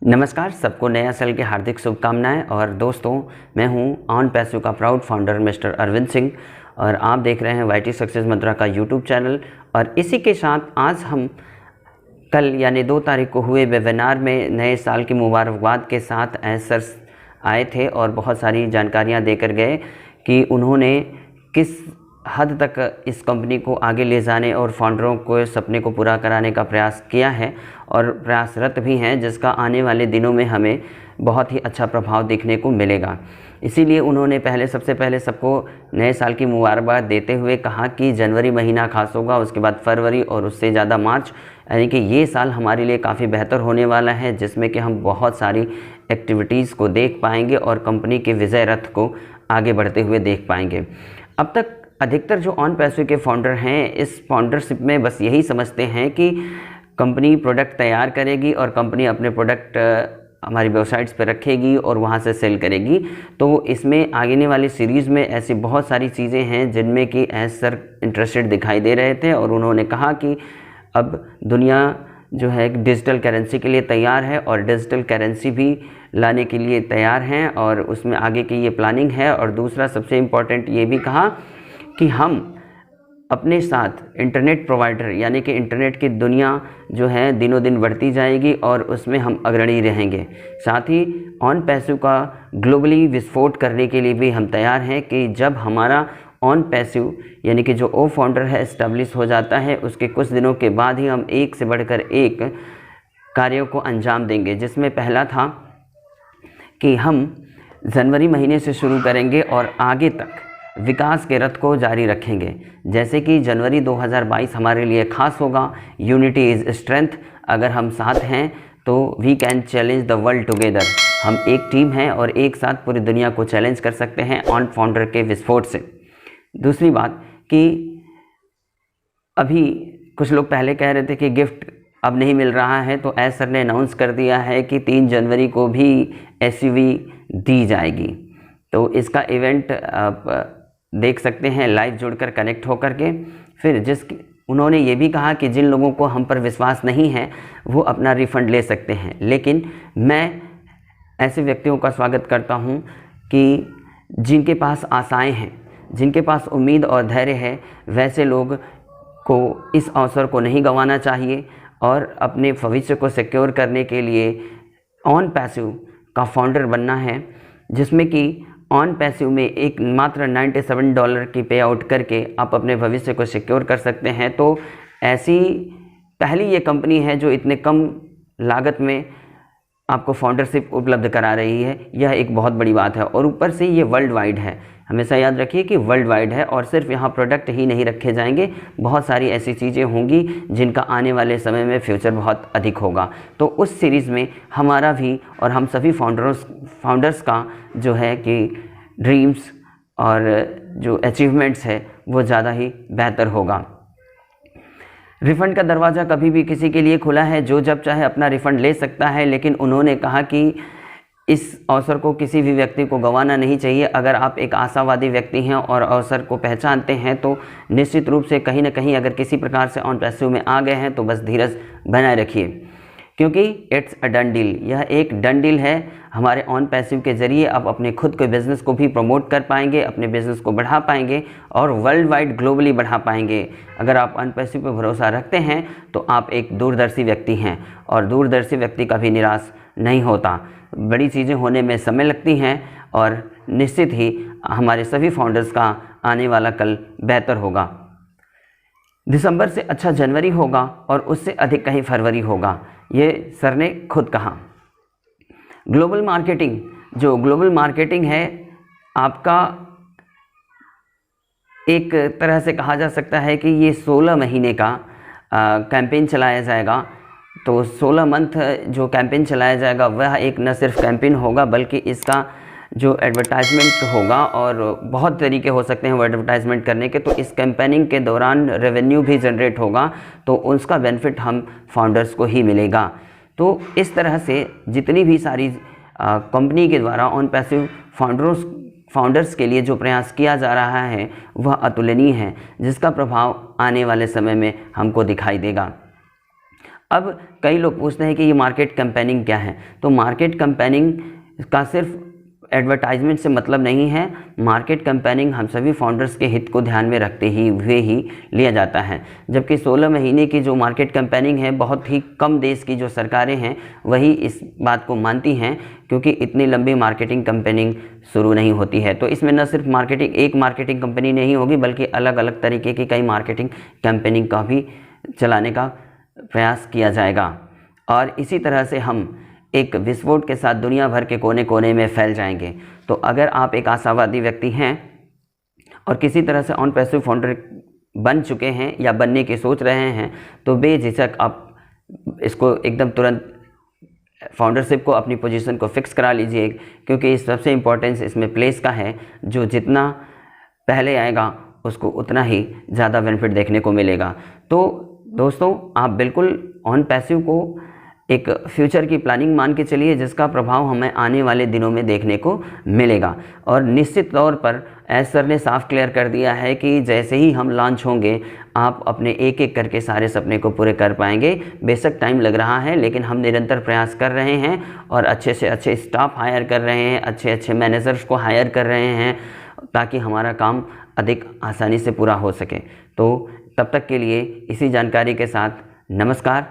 नमस्कार, सबको नया साल की हार्दिक शुभकामनाएं। और दोस्तों, मैं हूं ऑन पैसिव का proud founder mister Arvind Singh और आप देख रहे हैं वाईटी सक्सेस मंत्रा का यूट्यूब चैनल। और इसी के साथ आज हम कल यानी 2 तारीख को हुए वेबिनार में नए साल की मुबारकबाद के साथ सर आए थे और बहुत सारी जानकारियां देकर गए कि उन्होंने किस हद तक इस कंपनी को आगे ले जाने और फाउंडरों को सपने को पूरा कराने का प्रयास किया है और प्रयासरत भी हैं, जिसका आने वाले दिनों में हमें बहुत ही अच्छा प्रभाव देखने को मिलेगा। इसीलिए उन्होंने सबसे पहले सबको नए साल की मुबारकबाद देते हुए कहा कि जनवरी महीना खास होगा, उसके बाद फरवरी और उससे ज़्यादा मार्च, यानी कि ये साल हमारे लिए काफ़ी बेहतर होने वाला है, जिसमें कि हम बहुत सारी एक्टिविटीज़ को देख पाएंगे और कंपनी के विजय रथ को आगे बढ़ते हुए देख पाएंगे। अब तक अधिकतर जो ऑन पैसिव के फाउंडर हैं, इस फाउंडरशिप में बस यही समझते हैं कि कंपनी प्रोडक्ट तैयार करेगी और कंपनी अपने प्रोडक्ट हमारी वेबसाइट्स पर रखेगी और वहाँ से सेल करेगी। तो इसमें आगे वाली सीरीज़ में ऐसी बहुत सारी चीज़ें हैं जिनमें कि सर इंटरेस्टेड दिखाई दे रहे थे और उन्होंने कहा कि अब दुनिया जो है डिजिटल करेंसी के लिए तैयार है और डिजिटल करेंसी भी लाने के लिए तैयार हैं और उसमें आगे की ये प्लानिंग है। और दूसरा सबसे इम्पॉर्टेंट ये भी कहा कि हम अपने साथ इंटरनेट प्रोवाइडर यानी कि इंटरनेट की दुनिया जो है दिनों दिन बढ़ती जाएगी और उसमें हम अग्रणी रहेंगे। साथ ही ऑन पैसिव का ग्लोबली विस्फोट करने के लिए भी हम तैयार हैं कि जब हमारा ऑन पैसिव यानी कि जो ओ फाउंडर है इस्टेब्लिश हो जाता है, उसके कुछ दिनों के बाद ही हम एक से बढ़कर एक कार्यों को अंजाम देंगे, जिसमें पहला था कि हम जनवरी महीने से शुरू करेंगे और आगे तक विकास के रथ को जारी रखेंगे। जैसे कि जनवरी 2022 हमारे लिए खास होगा। Unity is strength. अगर हम साथ हैं तो we can challenge the world together. हम एक टीम हैं और एक साथ पूरी दुनिया को चैलेंज कर सकते हैं ऑन फाउंडर के विस्फोट से। दूसरी बात कि अभी कुछ लोग पहले कह रहे थे कि गिफ्ट अब नहीं मिल रहा है, तो सर ने अनाउंस कर दिया है कि 3 जनवरी को भी SUV दी जाएगी। तो इसका इवेंट आप देख सकते हैं लाइव जुड़कर कनेक्ट होकर के। फिर उन्होंने ये भी कहा कि जिन लोगों को हम पर विश्वास नहीं है वो अपना रिफ़ंड ले सकते हैं, लेकिन मैं ऐसे व्यक्तियों का स्वागत करता हूं कि जिनके पास आशाएं हैं, जिनके पास उम्मीद और धैर्य है, वैसे लोग को इस अवसर को नहीं गंवाना चाहिए और अपने भविष्य को सिक्योर करने के लिए ऑन पैसिव का फाउंडर बनना है, जिसमें कि ऑन पैसिव में एक मात्र $97 की पे आउट करके आप अपने भविष्य को सिक्योर कर सकते हैं। तो ऐसी पहली ये कंपनी है जो इतने कम लागत में आपको फाउंडरशिप उपलब्ध करा रही है। यह एक बहुत बड़ी बात है और ऊपर से ये वर्ल्ड वाइड है। हमेशा याद रखिए कि वर्ल्ड वाइड है और सिर्फ यहाँ प्रोडक्ट ही नहीं रखे जाएंगे, बहुत सारी ऐसी चीज़ें होंगी जिनका आने वाले समय में फ्यूचर बहुत अधिक होगा। तो उस सीरीज़ में हमारा भी और हम सभी फाउंडर्स का जो है कि ड्रीम्स और जो अचीवमेंट्स है वो ज़्यादा ही बेहतर होगा। रिफ़ंड का दरवाज़ा कभी भी किसी के लिए खुला है, जो जब चाहे अपना रिफ़ंड ले सकता है, लेकिन उन्होंने कहा कि इस अवसर को किसी भी व्यक्ति को गंवाना नहीं चाहिए। अगर आप एक आशावादी व्यक्ति हैं और अवसर को पहचानते हैं तो निश्चित रूप से कहीं ना कहीं अगर किसी प्रकार से ऑन पैसिव में आ गए हैं तो बस धीरज बनाए रखिए, क्योंकि इट्स अ डन डील। यह एक डन डील है। हमारे ऑन पैसिव के ज़रिए आप अपने खुद के बिज़नेस को भी प्रमोट कर पाएंगे, अपने बिज़नेस को बढ़ा पाएंगे और वर्ल्ड वाइड ग्लोबली बढ़ा पाएंगे। अगर आप ऑन पैसिव पर भरोसा रखते हैं तो आप एक दूरदर्शी व्यक्ति हैं और दूरदर्शी व्यक्ति कभी निराश नहीं होता। बड़ी चीज़ें होने में समय लगती हैं और निश्चित ही हमारे सभी फाउंडर्स का आने वाला कल बेहतर होगा। दिसंबर से अच्छा जनवरी होगा और उससे अधिक कहीं फरवरी होगा, ये सर ने खुद कहा। ग्लोबल मार्केटिंग, जो ग्लोबल मार्केटिंग है आपका एक तरह से कहा जा सकता है कि ये 16 महीने का कैंपेन चलाया जाएगा। तो 16 मंथ जो कैंपेन चलाया जाएगा वह एक न सिर्फ कैंपेन होगा बल्कि इसका जो एडवर्टाइजमेंट होगा, और बहुत तरीके हो सकते हैं वो एडवर्टाइजमेंट करने के। तो इस कैंपेनिंग के दौरान रेवेन्यू भी जनरेट होगा, तो उसका बेनिफिट हम फाउंडर्स को ही मिलेगा। तो इस तरह से जितनी भी सारी कंपनी के द्वारा ऑन पैसिव फाउंडर्स के लिए जो प्रयास किया जा रहा है वह अतुलनीय है, जिसका प्रभाव आने वाले समय में हमको दिखाई देगा। अब कई लोग पूछते हैं कि ये मार्केट कैंपेनिंग क्या है। तो मार्केट कैंपेनिंग का सिर्फ एडवर्टाइजमेंट से मतलब नहीं है। मार्केट कैंपेनिंग हम सभी फाउंडर्स के हित को ध्यान में रखते हुए ही लिया जाता है। जबकि 16 महीने की जो मार्केट कैंपेनिंग है, बहुत ही कम देश की जो सरकारें हैं वही इस बात को मानती हैं, क्योंकि इतनी लंबी मार्केटिंग कैंपेनिंग शुरू नहीं होती है। तो इसमें न सिर्फ एक मार्केटिंग कंपनी नहीं होगी, बल्कि अलग अलग तरीके की कई मार्केटिंग कैंपेनिंग का भी चलाने का प्रयास किया जाएगा। और इसी तरह से हम एक विस्फोट के साथ दुनिया भर के कोने कोने में फैल जाएंगे। तो अगर आप एक आशावादी व्यक्ति हैं और किसी तरह से ऑन पैसिव फाउंडर बन चुके हैं या बनने की सोच रहे हैं, तो बेझिझक आप इसको एकदम तुरंत फाउंडरशिप को, अपनी पोजीशन को फिक्स करा लीजिए, क्योंकि इस सबसे इम्पोर्टेंस इसमें प्लेस का है। जो जितना पहले आएगा उसको उतना ही ज़्यादा बेनिफिट देखने को मिलेगा। तो दोस्तों, आप बिल्कुल ऑन पैसिव को एक फ्यूचर की प्लानिंग मान के चलिए, जिसका प्रभाव हमें आने वाले दिनों में देखने को मिलेगा। और निश्चित तौर पर एस सर ने साफ क्लियर कर दिया है कि जैसे ही हम लॉन्च होंगे, आप अपने एक एक करके सारे सपने को पूरे कर पाएंगे। बेशक टाइम लग रहा है, लेकिन हम निरंतर प्रयास कर रहे हैं और अच्छे से अच्छे स्टाफ हायर कर रहे हैं, अच्छे अच्छे मैनेजर्स को हायर कर रहे हैं, ताकि हमारा काम अधिक आसानी से पूरा हो सके। तो तब तक के लिए इसी जानकारी के साथ नमस्कार।